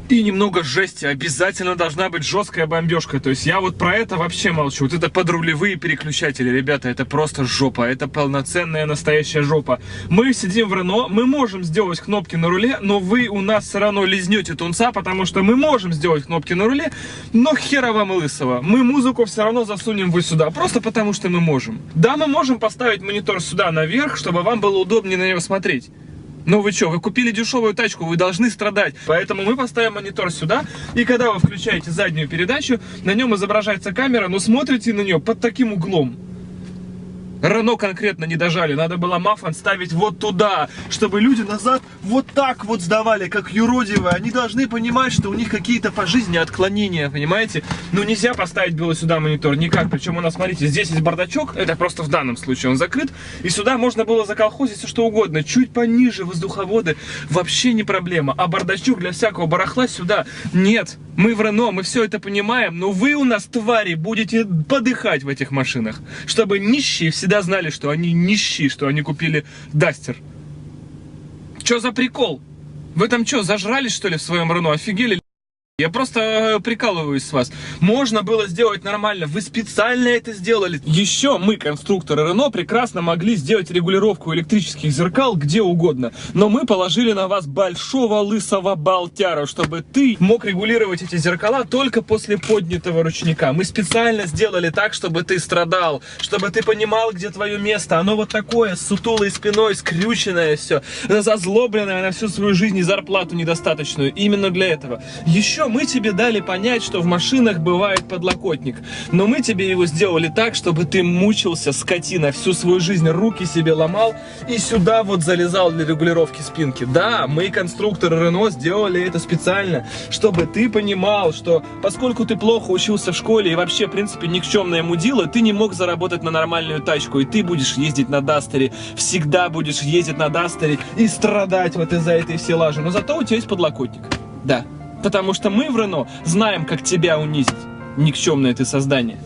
И немного жести. Обязательно должна быть жесткая бомбежка. То есть я вот про это вообще молчу. Вот это подрулевые переключатели, ребята, это просто жопа. Это полноценная настоящая жопа. Мы сидим в Рено, мы можем сделать кнопки на руле, но вы у нас все равно лизнете тунца, потому что мы можем сделать кнопки на руле, но хера вам лысого. Мы музыку все равно засунем вы сюда, просто потому что мы можем. Да, мы можем поставить монитор сюда наверх, чтобы вам было удобнее на него смотреть. Но вы что, вы купили дешевую тачку, вы должны страдать. Поэтому мы поставим монитор сюда, и когда вы включаете заднюю передачу, на нем изображается камера, но смотрите на нее под таким углом. Рено конкретно не дожали, надо было мафан ставить вот туда, чтобы люди назад вот так вот сдавали, как юродивые. Они должны понимать, что у них какие-то по жизни отклонения, понимаете? Ну нельзя поставить было сюда монитор, никак. Причем у нас, смотрите, здесь есть бардачок, это просто в данном случае он закрыт, и сюда можно было заколхозить все что угодно. Чуть пониже воздуховоды вообще не проблема, а бардачок для всякого барахла сюда нет. Мы в Рено, мы все это понимаем, но вы у нас, твари, будете подыхать в этих машинах, чтобы нищие всегда знали, что они нищие, что они купили Дастер. Чё за прикол? Вы там что, зажрались, что ли, в своем Рено? Офигели? Я просто прикалываюсь с вас. Можно было сделать нормально. Вы специально это сделали. Еще мы, конструкторы Рено, прекрасно могли сделать регулировку электрических зеркал где угодно. Но мы положили на вас большого лысого болтяра, чтобы ты мог регулировать эти зеркала только после поднятого ручника. Мы специально сделали так, чтобы ты страдал, чтобы ты понимал, где твое место. Оно вот такое, с сутулой спиной, скрюченное все, зазлобленное на всю свою жизнь и зарплату недостаточную. Именно для этого. Еще мы тебе дали понять, что в машинах бывает подлокотник, но мы тебе его сделали так, чтобы ты мучился, скотина, всю свою жизнь руки себе ломал и сюда вот залезал для регулировки спинки. Да, мы, конструкторы Рено, сделали это специально, чтобы ты понимал, что поскольку ты плохо учился в школе и вообще, в принципе, никчемная мудила, ты не мог заработать на нормальную тачку, и ты будешь ездить на Дастере, всегда будешь ездить на Дастере и страдать вот из-за этой всей лажи, но зато у тебя есть подлокотник. Да. Потому что мы в Рено знаем, как тебя унизить, никчемное ты создание.